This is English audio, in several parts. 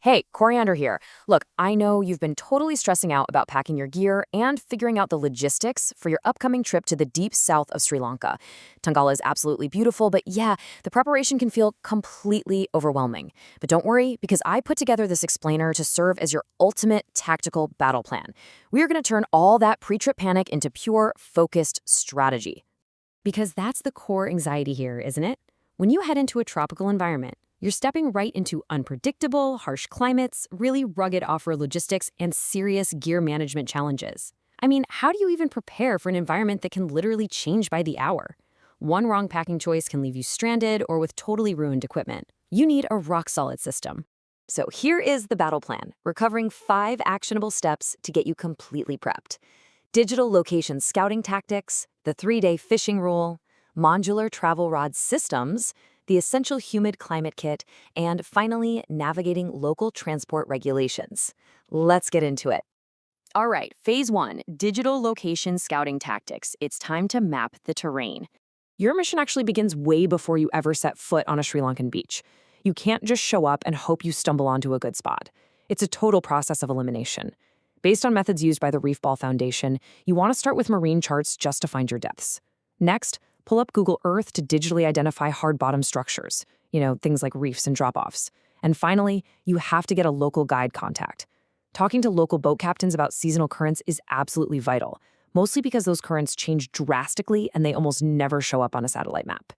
Hey, Coriander here. Look, I know you've been totally stressing out about packing your gear and figuring out the logistics for your upcoming trip to the deep south of Sri Lanka. Tangala is absolutely beautiful, but yeah, the preparation can feel completely overwhelming. But don't worry, because I put together this explainer to serve as your ultimate tactical battle plan. We are going to turn all that pre-trip panic into pure, focused strategy. Because that's the core anxiety here, isn't it? When you head into a tropical environment, you're stepping right into unpredictable, harsh climates, really rugged off-road logistics, and serious gear management challenges. I mean, how do you even prepare for an environment that can literally change by the hour? One wrong packing choice can leave you stranded or with totally ruined equipment. You need a rock-solid system. So here is the battle plan. We're covering 5 actionable steps to get you completely prepped. Digital location scouting tactics, the 3-day fishing rule, modular travel rod systems, the essential humid climate kit, and finally, navigating local transport regulations. Let's get into it. All right, phase 1, digital location scouting tactics. It's time to map the terrain. Your mission actually begins way before you ever set foot on a Sri Lankan beach. You can't just show up and hope you stumble onto a good spot. It's a total process of elimination. Based on methods used by the Reef Ball Foundation, you want to start with marine charts just to find your depths. Next, pull up Google Earth to digitally identify hard-bottom structures, things like reefs and drop-offs. And finally, you have to get a local guide contact. Talking to local boat captains about seasonal currents is absolutely vital, mostly because those currents change drastically and they almost never show up on a satellite map.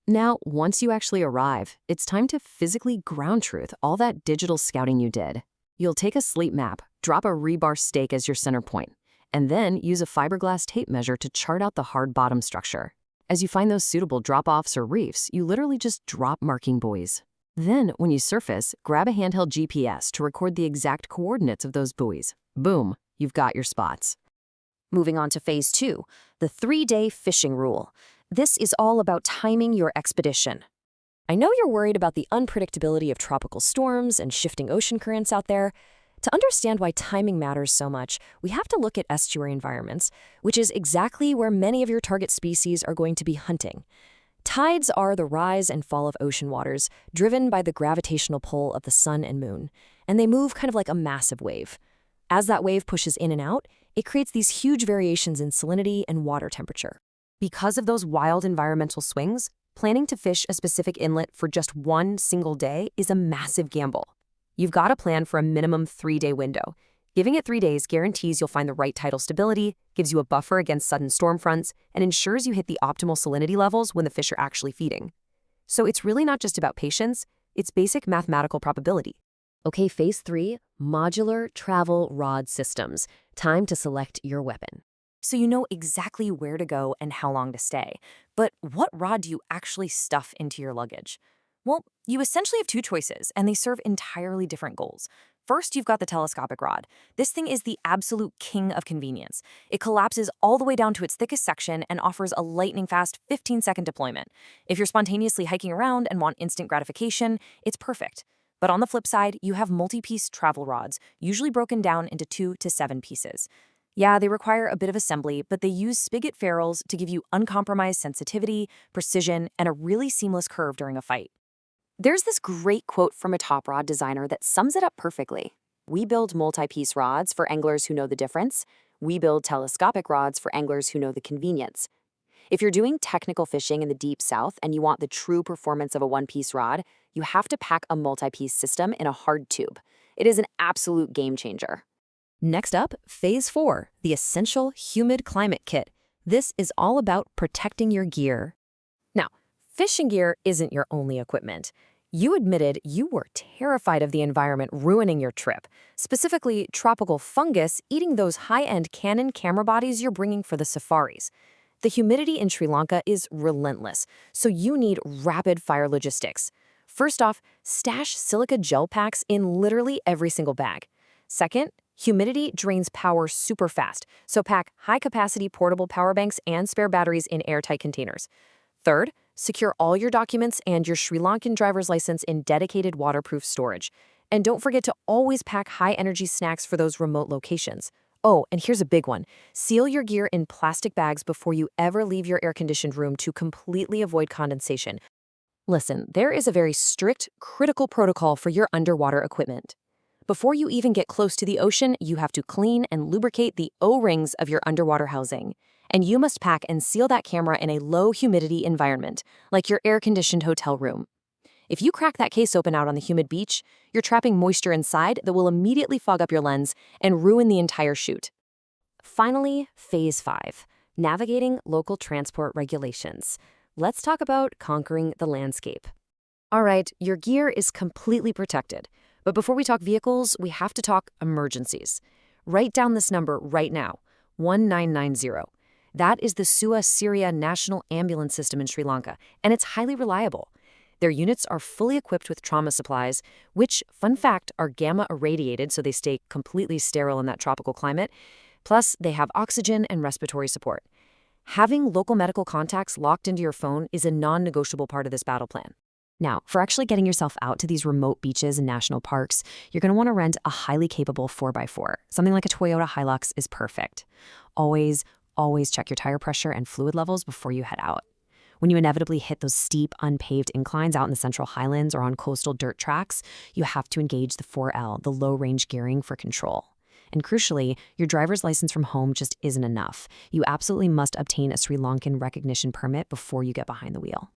Now, once you actually arrive, it's time to physically ground truth all that digital scouting you did. You'll take a slate map, drop a rebar stake as your center point, and then use a fiberglass tape measure to chart out the hard bottom structure. As you find those suitable drop-offs or reefs, you literally just drop marking buoys. Then, when you surface, grab a handheld GPS to record the exact coordinates of those buoys. Boom, you've got your spots. Moving on to phase 2, the 3-day fishing rule. This is all about timing your expedition. I know you're worried about the unpredictability of tropical storms and shifting ocean currents out there. To understand why timing matters so much, we have to look at estuary environments, which is exactly where many of your target species are going to be hunting. Tides are the rise and fall of ocean waters, driven by the gravitational pull of the sun and moon, and they move kind of like a massive wave. As that wave pushes in and out, it creates these huge variations in salinity and water temperature. Because of those wild environmental swings, planning to fish a specific inlet for just one single day is a massive gamble. You've got to plan for a minimum 3-day window. Giving it 3 days guarantees you'll find the right tidal stability, gives you a buffer against sudden storm fronts, and ensures you hit the optimal salinity levels when the fish are actually feeding. So it's really not just about patience, it's basic mathematical probability. Okay, phase 3, modular travel rod systems. Time to select your weapon. So you know exactly where to go and how long to stay. But what rod do you actually stuff into your luggage? Well, you essentially have 2 choices, and they serve entirely different goals. First, you've got the telescopic rod. This thing is the absolute king of convenience. It collapses all the way down to its thickest section and offers a lightning-fast 15-second deployment. If you're spontaneously hiking around and want instant gratification, it's perfect. But on the flip side, you have multi-piece travel rods, usually broken down into 2 to 7 pieces. Yeah, they require a bit of assembly, but they use spigot ferrules to give you uncompromised sensitivity, precision, and a really seamless curve during a fight. There's this great quote from a top rod designer that sums it up perfectly. We build multi-piece rods for anglers who know the difference. We build telescopic rods for anglers who know the convenience. If you're doing technical fishing in the deep south and you want the true performance of a one-piece rod, you have to pack a multi-piece system in a hard tube. It is an absolute game changer. Next up, phase 4, the essential humid climate kit. This is all about protecting your gear. Now, fishing gear isn't your only equipment. You admitted you were terrified of the environment ruining your trip, specifically tropical fungus eating those high-end Canon camera bodies you're bringing for the safaris. The humidity in Sri Lanka is relentless, so you need rapid-fire logistics. First off, stash silica gel packs in literally every single bag. Second, humidity drains power super fast, so pack high-capacity portable power banks and spare batteries in airtight containers. Third, secure all your documents and your Sri Lankan driver's license in dedicated waterproof storage. And don't forget to always pack high-energy snacks for those remote locations. Oh, and here's a big one. Seal your gear in plastic bags before you ever leave your air-conditioned room to completely avoid condensation. Listen, there is a very strict, critical protocol for your underwater equipment. Before you even get close to the ocean, you have to clean and lubricate the O-rings of your underwater housing. And you must pack and seal that camera in a low-humidity environment, like your air-conditioned hotel room. If you crack that case open out on the humid beach, you're trapping moisture inside that will immediately fog up your lens and ruin the entire shoot. Finally, Phase 5, navigating local transport regulations. Let's talk about conquering the landscape. All right, your gear is completely protected. But before we talk vehicles, we have to talk emergencies. Write down this number right now, 1990. That is the SUA Syria National Ambulance System in Sri Lanka, and it's highly reliable. Their units are fully equipped with trauma supplies, which, fun fact, are gamma irradiated so they stay completely sterile in that tropical climate. Plus, they have oxygen and respiratory support. Having local medical contacts locked into your phone is a non-negotiable part of this battle plan. Now, for actually getting yourself out to these remote beaches and national parks, you're going to want to rent a highly capable 4x4. Something like a Toyota Hilux is perfect. Always check your tire pressure and fluid levels before you head out. When you inevitably hit those steep, unpaved inclines out in the Central Highlands or on coastal dirt tracks, you have to engage the 4L, the low-range gearing, for control. And crucially, your driver's license from home just isn't enough. You absolutely must obtain a Sri Lankan recognition permit before you get behind the wheel.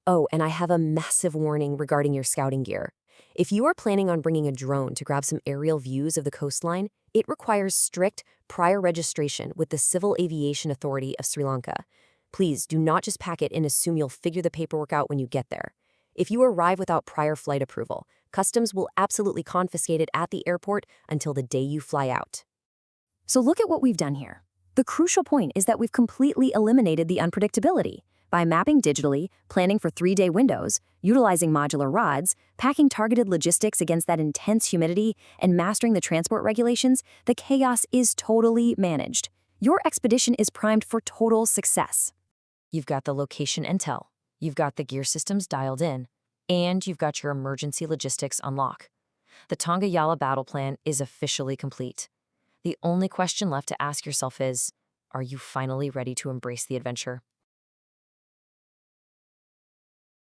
Oh, and I have a massive warning regarding your scouting gear. If you are planning on bringing a drone to grab some aerial views of the coastline, it requires strict prior registration with the Civil Aviation Authority of Sri Lanka. Please do not just pack it and assume you'll figure the paperwork out when you get there. If you arrive without prior flight approval, customs will absolutely confiscate it at the airport until the day you fly out. So look at what we've done here. The crucial point is that we've completely eliminated the unpredictability. By mapping digitally, planning for 3-day windows, utilizing modular rods, packing targeted logistics against that intense humidity, and mastering the transport regulations, the chaos is totally managed. Your expedition is primed for total success. You've got the location intel, you've got the gear systems dialed in, and you've got your emergency logistics on lock. The Tonga Yala battle plan is officially complete. The only question left to ask yourself is, are you finally ready to embrace the adventure?